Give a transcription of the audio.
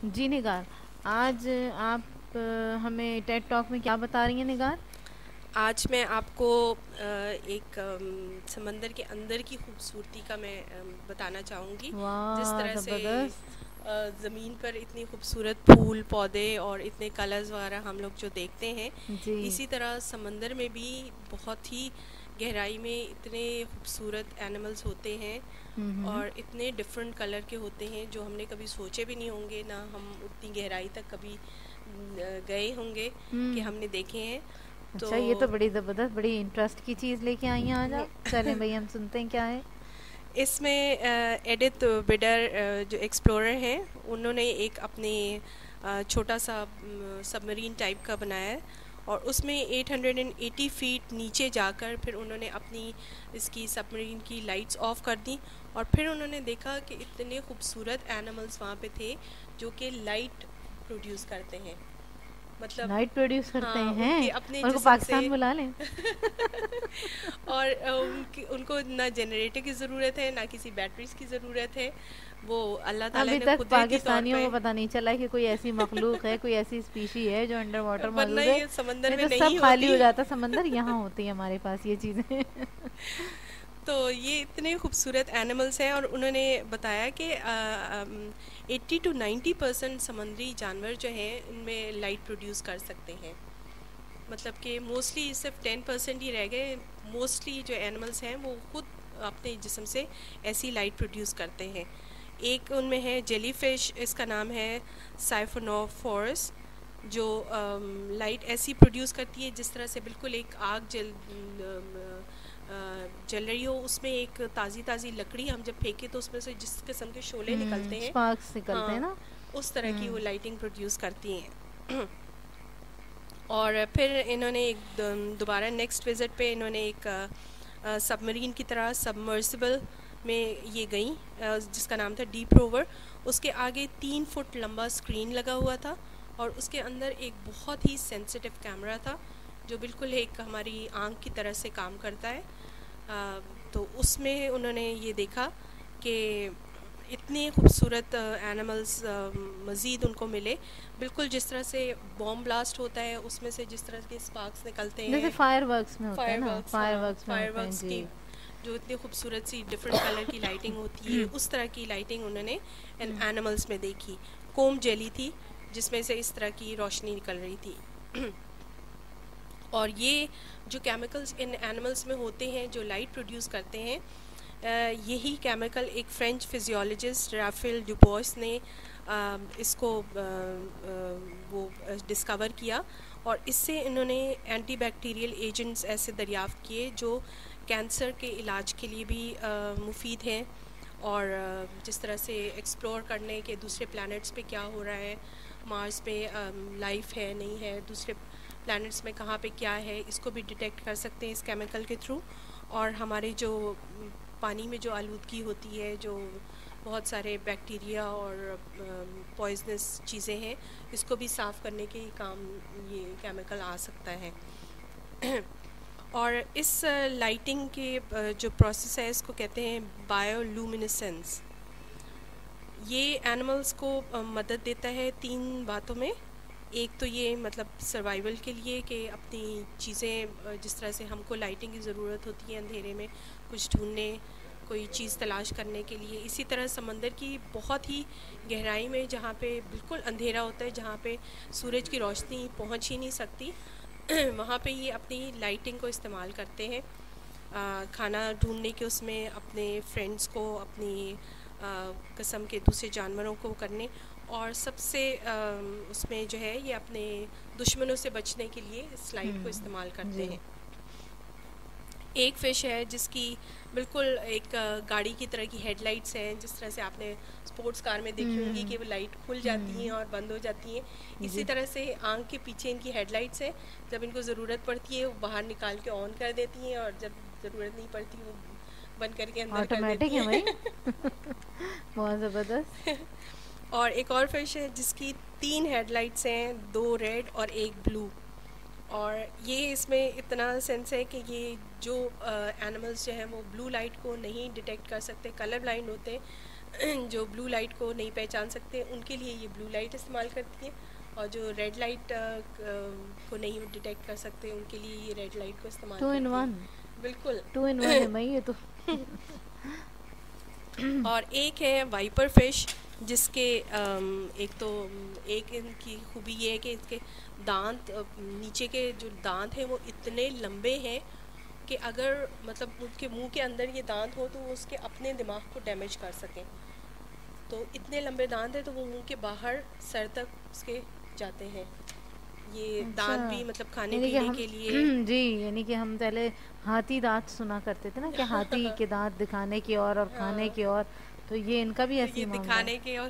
जी निगार, आज आप हमें टेड टॉक में क्या बता रही हैं निगार? आज मैं आपको एक समंदर के अंदर की खूबसूरती का मैं बताना चाहूँगी। जिस वाह तरह से ज़बरदस्त। ज़मीन पर इतनी खूबसूरत फूल पौधे और इतने कलर्स वगैरह हम लोग जो देखते हैं, जी। इसी तरह समंदर में भी बहुत ही गहराई में इतने खूबसूरत एनिमल्स होते हैं हम्म। और इतने डिफरेंट कलर के होते हैं जो हमने कभी सोचे भी नहीं होंगे, ना हम उतनी गहराई तक कभी गए होंगे कि हम्म। हमने देखे हैं। तो अच्छा, ये तो बड़ी ज़बरदस्त, बड़ी इंटरेस्ट की चीज़ लेके आई हैं आज आप। चलें भाई, हम सुनते हैं क्या है। इसमें एडिथ बिडर जो एक्सप्लोरर हैं, उन्होंने एक अपने छोटा सा सबमरीन टाइप का बनाया है और उसमें 880 फीट नीचे जाकर फिर उन्होंने अपनी इसकी सबमरीन की लाइट्स ऑफ कर दी और फिर उन्होंने देखा कि इतने खूबसूरत एनिमल्स वहाँ पे थे जो कि लाइट प्रोड्यूस करते हैं। मतलब लाइट प्रोड्यूस करते हाँ, हैं? उनके अपने उनको जिस्म से पाकिस्तान बुला लें। और उनको ना जनरेटर की ज़रूरत है, ना किसी बैटरीज की ज़रूरत है। वो अल्लाह ताला अभी ने तक कुदरती तौर पाकिस्तानियों पे, को पता नहीं चला कि कोई ऐसी मखलूक है, कोई ऐसी स्पीशी है जो अंडर वाटर वरना मौजूद है। ये समंदर नहीं में तो सब नहीं खाली होती। हो जाता समंदर। यहाँ होती है हमारे पास ये चीज़ें। तो ये इतने खूबसूरत एनिमल्स हैं और उन्होंने बताया कि 80 to 90% समंदरी जानवर जो हैं इनमें लाइट प्रोड्यूस कर सकते हैं। मतलब कि मोस्टली सिर्फ 10% ही रह गए। मोस्टली जो एनिमल्स हैं वो खुद अपने जिस्म से ऐसी लाइट प्रोड्यूस करते हैं। एक उनमें है जेलीफिश, इसका नाम है साइफोनोफोरस, जो लाइट ऐसी प्रोड्यूस करती है जिस तरह से बिल्कुल एक आग जल रही हो, उसमें एक ताज़ी ताज़ी लकड़ी हम जब फेंके तो उसमें से जिस किस्म के शोले निकलते हैं, स्पार्क्स निकलते हैं हाँ, ना। उस तरह की वो हम्म। लाइटिंग प्रोड्यूस करती हैं। और फिर इन्होंने एक दोबारा नेक्स्ट विज़िट पे इन्होंने एक सबमरीन की तरह सबमर्सिबल में ये गई, जिसका नाम था डीप रोवर। उसके आगे 3 फुट लंबा स्क्रीन लगा हुआ था और उसके अंदर एक बहुत ही सेंसिटिव कैमरा था जो बिल्कुल एक हमारी आँख की तरह से काम करता है। अ, तो उसमें उन्होंने ये देखा कि इतने खूबसूरत एनिमल्स मज़ीद उनको मिले, बिल्कुल जिस तरह से बॉम्ब ब्लास्ट होता है उसमें से जिस तरह के स्पार्क्स निकलते जैसे हैं, फायरवर्क्स में होता है ना, फायरवर्क्स, हाँ, फायरवर्क्स में होते हैं फायरवर्क्स जी। की जो इतनी खूबसूरत सी डिफरेंट कलर की लाइटिंग होती है, उस तरह की लाइटिंग उन्होंने इन एनिमल्स में देखी। कोम जेली थी जिसमें से इस तरह की रोशनी निकल रही थी। और ये जो केमिकल्स इन एनिमल्स में होते हैं जो लाइट प्रोड्यूस करते हैं, यही केमिकल एक फ्रेंच फिजियोलॉजिस्ट राफेल डुबोस ने इसको वो डिस्कवर किया और इससे इन्होंने एंटीबैक्टीरियल एजेंट्स ऐसे दरियाफ्त किए जो कैंसर के इलाज के लिए भी मुफीद हैं। और जिस तरह से एक्सप्लोर करने के दूसरे प्लैनेट्स पे क्या हो रहा है, मार्स पे लाइफ है नहीं है, दूसरे प्लैनेट्स में कहाँ पे क्या है, इसको भी डिटेक्ट कर सकते हैं इस केमिकल के थ्रू। और हमारे जो पानी में जो आलूदगी होती है, जो बहुत सारे बैक्टीरिया और पॉइजनस चीज़ें हैं, इसको भी साफ़ करने के ही काम ये केमिकल आ सकता है। और इस लाइटिंग के जो प्रोसेस है इसको कहते हैं बायोलूमिनेसेंस। ये एनिमल्स को मदद देता है 3 बातों में। एक तो ये मतलब सर्वाइवल के लिए कि अपनी चीज़ें जिस तरह से हमको लाइटिंग की ज़रूरत होती है अंधेरे में कुछ ढूंढने, कोई चीज़ तलाश करने के लिए, इसी तरह समंदर की बहुत ही गहराई में जहाँ पे बिल्कुल अंधेरा होता है, जहाँ पे सूरज की रोशनी पहुँच ही नहीं सकती, वहाँ पे ये अपनी लाइटिंग को इस्तेमाल करते हैं खाना ढूंढने के, उसमें अपने फ्रेंड्स को, अपनी किस्म के दूसरे जानवरों को करने, और सबसे उसमें जो है ये अपने दुश्मनों से बचने के लिए इस लाइट को इस्तेमाल करते जी। हैं। एक फ़िश है जिसकी बिल्कुल एक गाड़ी की तरह की हेडलाइट्स हैं, जिस तरह से आपने स्पोर्ट्स कार में देखी होंगी कि वो लाइट खुल जाती हैं और बंद हो जाती हैं, इसी जी। तरह से आँख के पीछे इनकी हेडलाइट्स हैं। जब इनको ज़रूरत पड़ती है वो बाहर निकाल के ऑन कर देती हैं और जब ज़रूरत नहीं पड़ती वो बंद करके अंदर कर ऑटोमेटिक देती है भाई। हैं। बहुत ज़बरदस्त। और एक और फिश है जिसकी 3 हेडलाइट्स हैं, 2 रेड और एक ब्लू। और ये इसमें इतना सेंस है कि ये जो एनिमल्स जो हैं वो ब्लू लाइट को नहीं डिटेक्ट कर सकते, कलर ब्लाइंड होते हैं, जो ब्लू लाइट को नहीं पहचान सकते उनके लिए ये ब्लू लाइट इस्तेमाल करती है, और जो रेड लाइट को नहीं डिटेक्ट कर सकते उनके लिए ये रेड लाइट को इस्तेमाल टू इन करती वन, है। बिल्कुल 2 in 1 है भाई ये तो। और एक है वाइपर फिश, जिसके एक तो एक इनकी खूबी ये है कि इसके दांत नीचे के जो दांत हैं वो इतने लंबे हैं कि अगर मतलब उनके मुंह के अंदर ये दांत हो तो वो उसके अपने दिमाग को डैमेज कर सकें। तो इतने लंबे दांत हैं तो वो मुंह के बाहर सर तक उसके जाते हैं। ये दांत भी मतलब खाने यानी कि पीने हम के लिए जी, यानी कि हम पहले हाथी दांत सुना करते थे ना कि हाथी के दांत दिखाने की और खाने हाँ, की और, तो ये इनका भी तो ऐसी ये मामला है। दिखाने के और